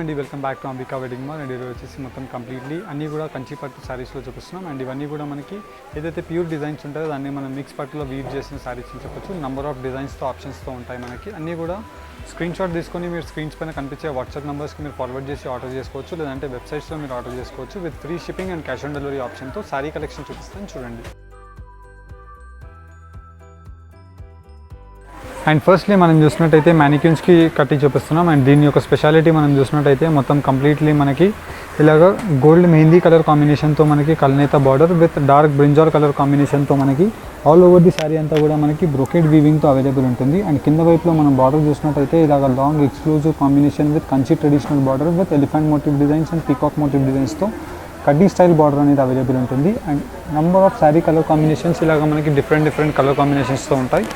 అండి, welcome back to Ambika wedding mall. And ఈరోజు వచ్చేసి మొత్తం కంప్లీట్లీ అన్నీ కూడా కంచి పట్టు శారీస్లో చూపిస్తున్నాం. అండ్ ఇవన్నీ కూడా మనకి ఏదైతే ప్యూర్ డిజైన్స్ ఉంటాయో దాన్ని మనం మిక్స్ పట్టులో వీవ్ చేసిన శారీస్ అని చెప్పొచ్చు. నెంబర్ ఆఫ్ డిజైన్స్తో ఆప్షన్స్తో ఉంటాయి మనకి. అన్నీ కూడా స్క్రీన్ షాట్ తీసుకొని మీరు స్క్రీన్స్ పైన కనిపించే వాట్సాప్ నెంబర్స్కి మీరు ఫార్వర్డ్ చేసి ఆర్డర్ చేసుకోవచ్చు, లేదంటే వెబ్సైట్స్లో మీరు ఆర్డర్ చేసుకోవచ్చు with free shipping and cash on delivery ఆప్షన్తో. శారీ కలెక్షన్ చూపిస్తాను చూడండి. అండ్ ఫస్ట్లీ మనం చూసినట్టయితే మ్యానిక్యూన్స్కి కట్టి చూపిస్తున్నాం. అండ్ దీని యొక్క స్పెషాలిటీ మనం చూసినట్టయితే మొత్తం కంప్లీట్లీ మనకి ఇలాగ గోల్డ్ మెహందీ కలర్ కాంబినేషన్తో మనకి కల్నేత border with dark brinjal colour కాంబినేషన్తో మనకి ఆల్ ఓవర్ ది శారీ అంతా కూడా మనకి బ్రొకెట్ వీవింగ్తో అవైలబుల్ ఉంటుంది. అండ్ కింద వైపులో మనం బార్డర్ చూసినట్టయితే ఇలాగ long exclusive combination with Kanchi traditional border with elephant motif designs and peacock motif డిజైన్స్తో కడ్డీ స్టైల్ బార్డర్ అనేది అవైలబుల్ ఉంటుంది. And number of sari colour combinations ఇలాగ మనకి డిఫరెంట్ కలర్ కాంబినేషన్స్తో ఉంటాయి.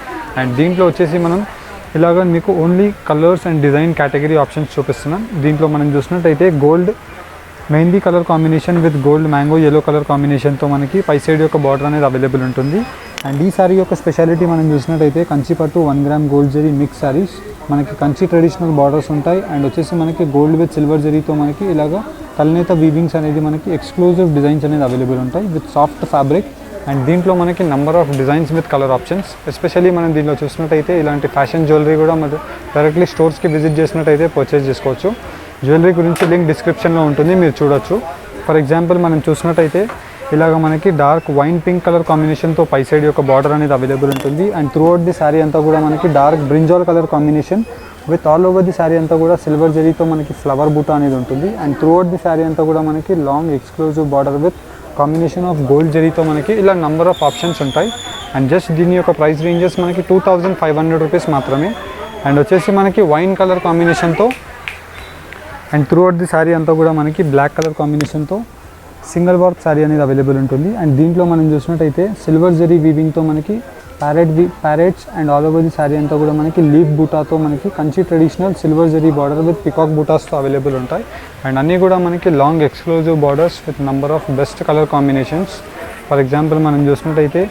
అండ్ దీంట్లో వచ్చేసి మనం ఇలాగ మీకు only colours and design category options చూపిస్తున్నాం. దీంట్లో మనం చూసినట్టయితే gold mehndi colour combination with gold mango yellow colour కాంబినేషన్తో మనకి పై సైడ్ యొక్క బార్డర్ అనేది అవైలబుల్ ఉంటుంది. అండ్ ఈ శారీ యొక్క స్పెషాలిటీ మనం చూసినట్టయితే కంచి పట్టు 1 gram gold zari mix saris మనకి కంచి ట్రెడిషనల్ బార్డర్స్ ఉంటాయి. అండ్ వచ్చేసి మనకి గోల్డ్ విత్ సిల్వర్ జరీతో మనకి ఇలాగ కల్నేత వీవింగ్స్ అనేది మనకి ఎక్స్క్లూజివ్ డిజైన్స్ అనేది అవైలబుల్ ఉంటాయి విత్ సాఫ్ట్ ఫ్యాబ్రిక్. అండ్ దీంట్లో మనకి number of designs with colour options. Especially మనం దీంట్లో చూసినట్టయితే ఇలాంటి ఫ్యాషన్ జ్యువెలరీ కూడా మనం డైరెక్ట్లీ స్టోర్స్కి విజిట్ చేసినట్టయితే పర్చేస్ చేసుకోవచ్చు. జ్యువెలరీ గురించి లింక్ డిస్క్రిప్షన్లో ఉంటుంది, మీరు చూడొచ్చు. ఫర్ ఎగ్జాంపుల్ మనం చూసినట్టయితే ఇలాగ మనకి డార్క్ వైన్ పింక్ కలర్ కాంబినేషన్తో పై సైడ్ యొక్క బార్డర్ అనేది అవైలబుల్ ఉంటుంది. అండ్ త్రూఅవుట్ ది శారీ అంతా కూడా మనకి dark brinjal colour combination with all over the sari అంతా కూడా సిల్వర్ జరీతో మనకి ఫ్లవర్ బూటా అనేది ఉంటుంది. అండ్ త్రూఅవుట్ ది శారీ అంతా కూడా మనకి long exclusive border with combination of gold జరీతో మనకి ఇలా నెంబర్ ఆఫ్ ఆప్షన్స్ ఉంటాయి. అండ్ జస్ట్ దీని యొక్క ప్రైస్ రేంజెస్ మనకి 2500 రూపీస్ మాత్రమే. అండ్ వచ్చేసి మనకి వైన్ కలర్ కాంబినేషన్తో అండ్ త్రూఅవుట్ ది శారీ అంతా కూడా మనకి బ్లాక్ కలర్ కాంబినేషన్తో సింగిల్ వర్క్ శారీ అనేది అవైలబుల్ ఉంటుంది. అండ్ దీంట్లో మనం చూసినట్టయితే సిల్వర్ జరీ వీవింగ్తో మనకి parrots and all over the sari అంతా కూడా మనకి లీఫ్ బూటాతో మనకి Kanchi traditional silver zari border with peacock బూటాస్తో అవైలబుల్ ఉంటాయి. అండ్ అన్నీ కూడా మనకి long exclusive borders with number of best colour combinations. For example మనం చూసినట్టయితే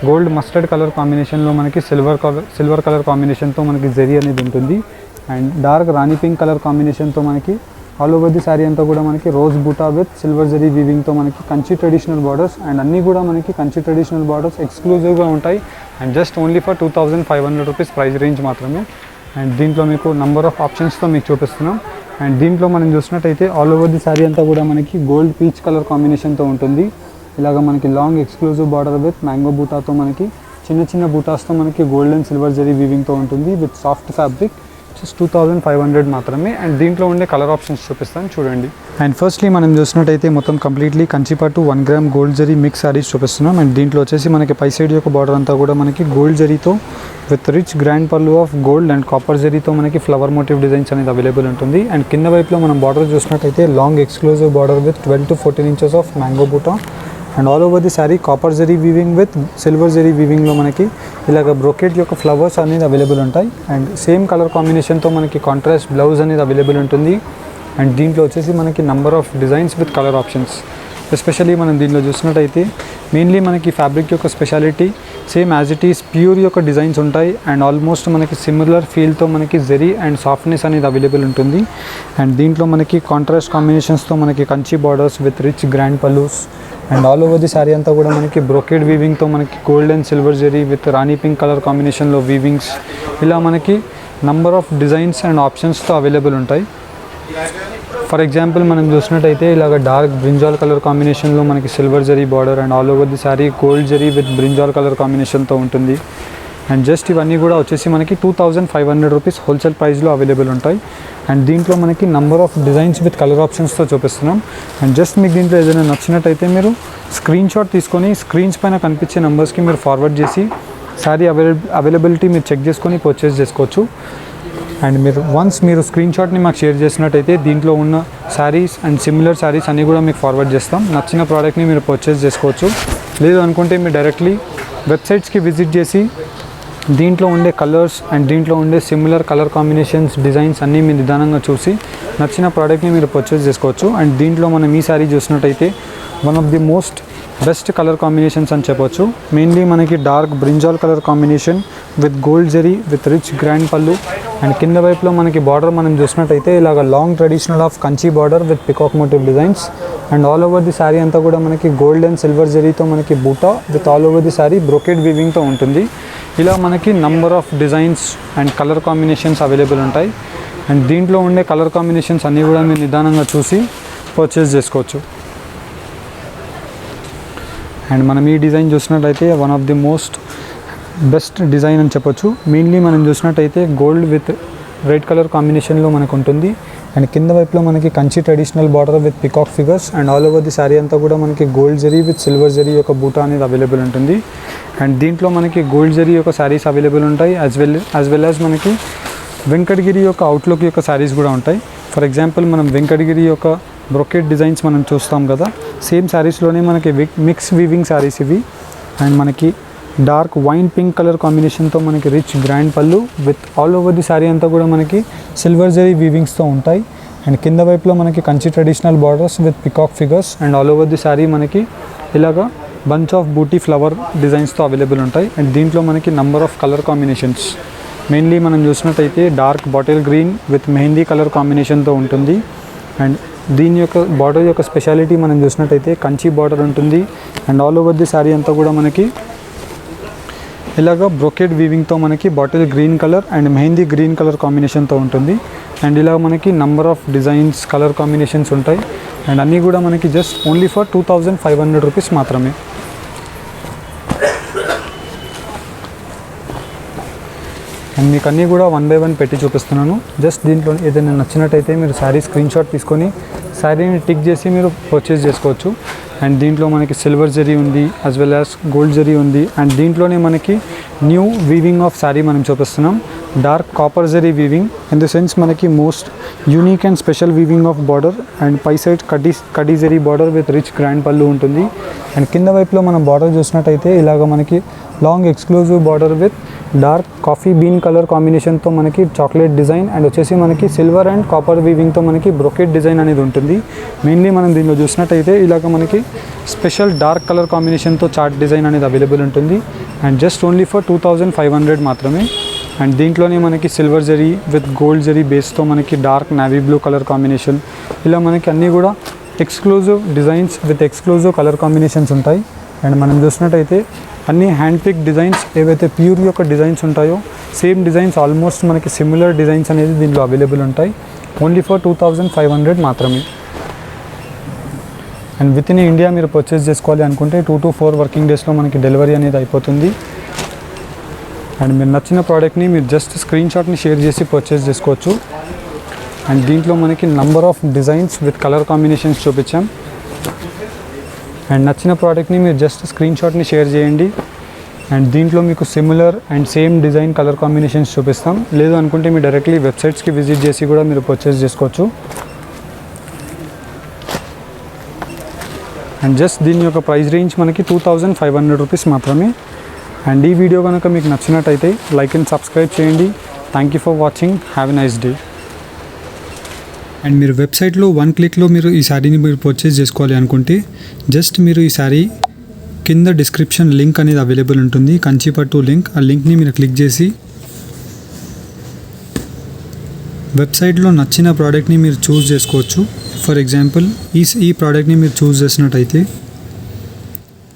గోల్డ్ మస్టర్డ్ కలర్ కాంబినేషన్లో మనకి సిల్వర్ కలర్ కాంబినేషన్తో మనకి జరీ అనేది ఉంటుంది. And dark Rani pink colour కాంబినేషన్తో మనకి ఆల్ ఓవర్ ది శారీ అంతా కూడా మనకి రోజ్ బూటా విత్ సిల్వర్ జరీ వీవింగ్తో మనకి కంచి ట్రెడిషనల్ బార్డర్స్. అండ్ అన్నీ కూడా మనకి కంచి ట్రెడిషనల్ బార్డర్స్ ఎక్స్క్లూజివ్గా ఉంటాయి. And just only for 2500 rupees price range మాత్రమే. అండ్ దీంట్లో మీకు నెంబర్ ఆఫ్ ఆప్షన్స్తో మీకు చూపిస్తున్నాం. అండ్ దీంట్లో మనం చూసినట్టయితే ఆల్ ఓవర్ ది శారీ అంతా కూడా మనకి గోల్డ్ పీచ్ కలర్ కాంబినేషన్తో ఉంటుంది. ఇలాగ మనకి long exclusive border with mango బూటాతో మనకి చిన్న బూటాస్తో మనకి గోల్డ్ అండ్ సిల్వర్ జరీ వీవింగ్తో ఉంటుంది విత్ సాఫ్ట్ ఫ్యాబ్రిక్. జస్ట్ 2500 మాత్రమే. అండ్ దీంట్లో ఉండే కలర్ ఆప్షన్స్ చూపిస్తాను చూడండి. అండ్ ఫస్ట్లీ మనం చూసినట్టయితే మొత్తం కంప్లీట్లీ కంచిపట్టు 1 gram gold zari mix saris చూపిస్తున్నాం. అండ్ దీంట్లో వచ్చేసి మనకి పై సైడ్ యొక్క బార్డర్ అంతా కూడా మనకి గోల్డ్ జరీతో విత్ రిచ్ గ్రాండ్ పళ్ళు ఆఫ్ గోల్డ్ అండ్ కాపర్ జరీతో మనకి ఫ్లవర్ మోటివ్ డిజైన్స్ అనేది అవైలబుల్ ఉంటుంది. అండ్ కింద వైపులో మనం బార్డర్ చూసినట్టయితే long exclusive border with 12 to 14 inches of mango buta. And all over the sari copper zari weaving with silver zari వీవింగ్లో మనకి ఇలాగ బ్రొకెట్ యొక్క ఫ్లవర్స్ అనేది అవైలబుల్ ఉంటాయి. అండ్ సేమ్ కలర్ కాంబినేషన్తో మనకి కాంట్రాస్ట్ బ్లౌజ్ అనేది అవైలబుల్ ఉంటుంది. అండ్ దీంట్లో వచ్చేసి మనకి number of designs with colour options. Especially మనం దీంట్లో చూసినట్టయితే మెయిన్లీ మనకి ఫ్యాబ్రిక్ యొక్క speciality same as it is pure యొక్క డిజైన్స్ ఉంటాయి. అండ్ ఆల్మోస్ట్ మనకి సిమిలర్ ఫీల్తో మనకి జరీ అండ్ సాఫ్ట్నెస్ అనేది అవైలబుల్ ఉంటుంది. అండ్ దీంట్లో మనకి కాంట్రాస్ట్ కాంబినేషన్స్తో మనకి Kanchi borders with rich grand pallus. And all over the sari అంతా కూడా మనకి బ్రొకెడ్ వీవింగ్తో మనకి gold and silver zari with rani pink colour కాంబినేషన్లో వీవింగ్స్. ఇలా మనకి నంబర్ ఆఫ్ డిజైన్స్ అండ్ ఆప్షన్స్తో అవైలబుల్ ఉంటాయి. ఫర్ ఎగ్జాంపుల్ మనం చూసినట్టయితే ఇలాగ డార్క్ బ్రింజాల్ కలర్ కాంబినేషన్లో మనకి silver zari border and all over the sari gold zari with brinjal colour కాంబినేషన్తో ఉంటుంది. అండ్ జస్ట్ ఇవన్నీ కూడా వచ్చేసి మనకి 2500 రూపీస్ హోల్సేల్ ప్రైస్లో అవైలబుల్ ఉంటాయి. అండ్ దీంట్లో మనకి number of designs with colour ఆప్షన్స్తో చూపిస్తున్నాం. అండ్ జస్ట్ మీకు దీంట్లో ఏదైనా నచ్చినట్టయితే మీరు స్క్రీన్ షాట్ తీసుకొని స్క్రీన్స్ పైన కనిపించే నెంబర్స్కి మీరు ఫార్వర్డ్ చేసి శారీ అవైలబిలిటీ మీరు చెక్ చేసుకొని పర్చేస్ చేసుకోవచ్చు. అండ్ మీరు స్క్రీన్ షాట్ని మాకు షేర్ చేసినట్టయితే దీంట్లో ఉన్న శారీస్ అండ్ సిమిలర్ శారీస్ అన్నీ కూడా మీకు ఫార్వర్డ్ చేస్తాం. నచ్చిన ప్రోడక్ట్ని మీరు పర్చేస్ చేసుకోవచ్చు. లేదు అనుకుంటే మీరు డైరెక్ట్లీ వెబ్సైట్స్కి విజిట్ చేసి దీంట్లో ఉండే కలర్స్ అండ్ దీంట్లో ఉండే సిమిలర్ కలర్ కాంబినేషన్స్ డిజైన్స్ అన్నీ మీరు నిదానంగా చూసి నచ్చిన ప్రోడక్ట్ని మీరు పర్చేస్ చేసుకోవచ్చు. అండ్ దీంట్లో మనం ఈ శారీ చూసినట్టయితే one of the most best colour combinations అని చెప్పొచ్చు. మెయిన్లీ మనకి dark brinjal colour combination with gold zari with rich grand pallu and కింద వైపులో మనకి బార్డర్ మనం చూసినట్టయితే ఇలాగ long traditional of Kanchi border with peacock motive designs. And all over the sari అంతా కూడా మనకి గోల్డ్ అండ్ సిల్వర్ జరీతో మనకి buta with all over the sari brocade వీవింగ్తో ఉంటుంది. ఇలా మనకి number of designs and colour combinations available ఉంటాయి. అండ్ దీంట్లో ఉండే కలర్ కాంబినేషన్స్ అన్నీ కూడా మీరు నిదానంగా చూసి పర్చేస్ చేసుకోవచ్చు. అండ్ మనం ఈ డిజైన్ చూసినట్లయితే one of the most best design అని చెప్పొచ్చు. మెయిన్లీ మనం చూసినట్టయితే గోల్డ్ విత్ రెడ్ కలర్ కాంబినేషన్లో మనకు ఉంటుంది. అండ్ కింద వైపులో మనకి Kanchi traditional border with peacock figures and all over the sari అంతా కూడా మనకి gold zari with silver zari యొక్క బూటా అనేది అవైలబుల్ ఉంటుంది. అండ్ దీంట్లో మనకి గోల్డ్ జరీ యొక్క శారీస్ అవైలబుల్ ఉంటాయి. యాజ్ వెల్ యాజ్ మనకి వెంకటగిరి యొక్క అవుట్లుక్ యొక్క శారీస్ కూడా ఉంటాయి. ఫర్ ఎగ్జాంపుల్ మనం వెంకటగిరి యొక్క బ్రొకెట్ డిజైన్స్ మనం చూస్తాం కదా, సేమ్ శారీస్లోనే మనకి మిక్స్ వీవింగ్ శారీస్ ఇవి. అండ్ మనకి డార్క్ వైన్ పింక్ కలర్ కాంబినేషన్తో మనకి రిచ్ గ్రాండ్ పళ్ళు with all over the sari అంతా కూడా మనకి సిల్వర్ జరీ వీవింగ్స్తో ఉంటాయి. అండ్ కింద వైపులో మనకి Kanchi traditional borders with peacock figures and all over the sari మనకి ఇలాగా బంచ్ ఆఫ్ బూటీ ఫ్లవర్ డిజైన్స్తో అవైలబుల్ ఉంటాయి. అండ్ దీంట్లో మనకి number of colour combinations mainly మనం చూసినట్టయితే dark bottle green with mehndi colour కాంబినేషన్తో ఉంటుంది. అండ్ దీని యొక్క బార్డర్ యొక్క స్పెషాలిటీ మనం చూసినట్టయితే కంచి బార్డర్ ఉంటుంది. And all over the sari అంతా కూడా మనకి ఇలాగ బ్రొకెట్ వీవింగ్తో మనకి bottle green colour and mehndi green colour కాంబినేషన్తో ఉంటుంది. అండ్ ఇలా మనకి number of designs colour combinations ఉంటాయి. అండ్ అన్నీ కూడా మనకి జస్ట్ ఓన్లీ ఫర్ 2500 రూపీస్ మాత్రమే. అండ్ మీకు అన్నీ కూడా 1 by 1 పెట్టి చూపిస్తున్నాను. జస్ట్ దీంట్లో ఏదైనా నచ్చినట్టయితే మీరు శారీ స్క్రీన్ షాట్ తీసుకొని శారీని టిక్ చేసి మీరు పర్చేస్ చేసుకోవచ్చు. అండ్ దీంట్లో మనకి సిల్వర్ జరీ ఉంది, as well as gold zari ఉంది. అండ్ దీంట్లోనే మనకి న్యూ వీవింగ్ ఆఫ్ శారీ మనం చూపిస్తున్నాం. Dark copper zari weaving in the sense మనకి most unique and special weaving of border. And పై సైడ్ కడీ zari border with rich grand pallu ఉంటుంది. అండ్ కింద వైపులో మనం బార్డర్ చూసినట్టయితే ఇలాగ మనకి long exclusive border with dark coffee bean colour కాంబినేషన్తో మనకి చాక్లెట్ డిజైన్ అండ్ వచ్చేసి మనకి సిల్వర్ అండ్ కాపర్ వీవింగ్తో మనకి బ్రొకెట్ డిజైన్ అనేది ఉంటుంది. మెయిన్లీ మనం దీనిలో చూసినట్టయితే ఇలాగ మనకి స్పెషల్ డార్క్ కలర్ కాంబినేషన్తో చార్ట్ డిజైన్ అనేది అవైలబుల్ ఉంటుంది. అండ్ జస్ట్ ఓన్లీ ఫర్ 2500 మాత్రమే. అండ్ దీంట్లోనే మనకి silver zari with gold zari బేస్తో మనకి dark navy blue colour combination, ఇలా మనకి అన్నీ కూడా exclusive designs with exclusive colour combinations ఉంటాయి. అండ్ మనం చూసినట్టయితే అన్ని హ్యాండ్ పిక్ డిజైన్స్ ఏవైతే ప్యూర్ యొక్క డిజైన్స్ ఉంటాయో సేమ్ డిజైన్స్ ఆల్మోస్ట్ మనకి సిమిలర్ డిజైన్స్ అనేది దీంట్లో అవైలబుల్ ఉంటాయి. ఓన్లీ ఫర్ 2500 మాత్రమే. అండ్ విత్ ఇన్ ఇండియా మీరు పర్చేస్ చేసుకోవాలి అనుకుంటే 2 to 4 వర్కింగ్ డేస్లో మనకి డెలివరీ అనేది అయిపోతుంది. అండ్ మీరు నచ్చిన ప్రోడక్ట్ని మీరు జస్ట్ స్క్రీన్ షాట్ని షేర్ చేసి పర్చేస్ చేసుకోవచ్చు. అండ్ దీంట్లో మనకి number of designs with colour combinations చూపించాం. అండ్ నచ్చిన ప్రోడక్ట్ని మీరు జస్ట్ స్క్రీన్ షాట్ని షేర్ చేయండి. అండ్ దీంట్లో మీకు similar and same design colour combinations చూపిస్తాం. లేదు అనుకుంటే మీరు డైరెక్ట్లీ వెబ్సైట్స్కి విజిట్ చేసి కూడా మీరు పర్చేస్ చేసుకోవచ్చు. అండ్ జస్ట్ దీని యొక్క ప్రైస్ రేంజ్ మనకి 2500 రూపీస్ మాత్రమే. అండ్ ఈ వీడియో కనుక మీకు నచ్చినట్టయితే లైక్ అండ్ సబ్స్క్రైబ్ చేయండి. Thank you for watching. Have a nice day. And మీరు వెబ్సైట్లో 1 క్లిక్లో మీరు ఈ శారీని మీరు పర్చేస్ చేసుకోవాలి అనుకుంటే జస్ట్ మీరు ఈ శారీ కింద డిస్క్రిప్షన్ లింక్ అనేది అవైలబుల్ ఉంటుంది, కంచిపట్టు లింక్. ఆ లింక్ని మీరు క్లిక్ చేసి వెబ్సైట్లో నచ్చిన ప్రోడక్ట్ని మీరు చూస్ చేసుకోవచ్చు. ఫర్ ఎగ్జాంపుల్ ఈ ప్రోడక్ట్ని మీరు చూస్ చేసినట్టయితే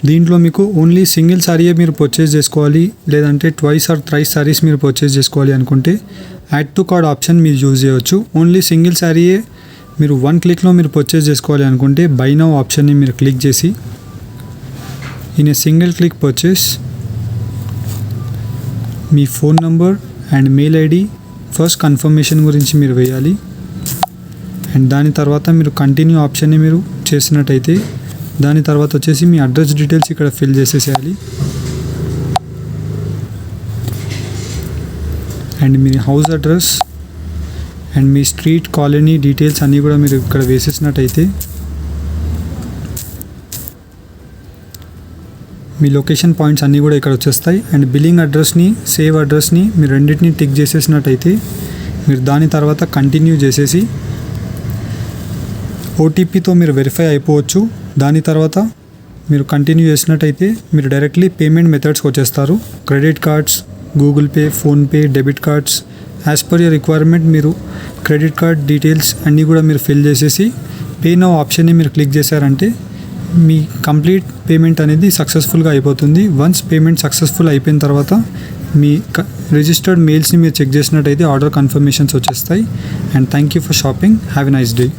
దీంట్లో మీకు ఓన్లీ సింగిల్ శారీయే మీరు పర్చేస్ చేసుకోవాలి, లేదంటే 2 or 3 శారీస్ మీరు పర్చేస్ చేసుకోవాలి అనుకుంటే యాడ్ టు కార్డ్ ఆప్షన్ మీరు యూజ్ చేయవచ్చు. ఓన్లీ సింగిల్ శారీయే మీరు 1 క్లిక్లో మీరు పర్చేస్ చేసుకోవాలి అనుకుంటే బై నౌ ఆప్షన్ని మీరు క్లిక్ చేసి in a single click purchase me phone number and mail ID first confirmation గురించి మీరు వేయాలి. అండ్ దాని తర్వాత మీరు కంటిన్యూ ఆప్షన్ని మీరు చేసినట్టయితే దాని తర్వాత వచ్చేసి మీ అడ్రస్ డీటెయిల్స్ ఇక్కడ ఫిల్ చేసేసేయాలి. అండ్ మీ హౌస్ అడ్రస్ అండ్ మీ స్ట్రీట్ కాలనీ డీటెయిల్స్ అన్నీ కూడా మీరు ఇక్కడ వేసేసినట్టయితే మీ లొకేషన్ పాయింట్స్ అన్నీ కూడా ఇక్కడ వచ్చేస్తాయి. అండ్ బిల్లింగ్ అడ్రస్ని సేవ్ అడ్రస్ని మీరు రెండింటిని టిక్ చేసేసినట్టయితే మీరు దాని తర్వాత కంటిన్యూ చేసేసి ఓటీపీతో మీరు వెరిఫై అయిపోవచ్చు. దాని తర్వాత మీరు కంటిన్యూ చేసినట్టయితే మీరు డైరెక్ట్లీ పేమెంట్ మెథడ్స్కి వచ్చేస్తారు. Credit cards, Google pay, PhonePe, debit cards, as per your requirement మీరు క్రెడిట్ కార్డ్ డీటెయిల్స్ అన్నీ కూడా మీరు ఫిల్ చేసేసి పే నౌ ఆప్షన్ని మీరు క్లిక్ చేశారంటే మీ కంప్లీట్ పేమెంట్ అనేది సక్సెస్ఫుల్గా అయిపోతుంది. వన్స్ పేమెంట్ సక్సెస్ఫుల్ అయిపోయిన తర్వాత మీ రిజిస్టర్డ్ మెయిల్స్ని మీరు చెక్ చేసినట్టయితే ఆర్డర్ కన్ఫర్మేషన్స్ వచ్చేస్తాయి. And thank you for shopping. Have a nice day.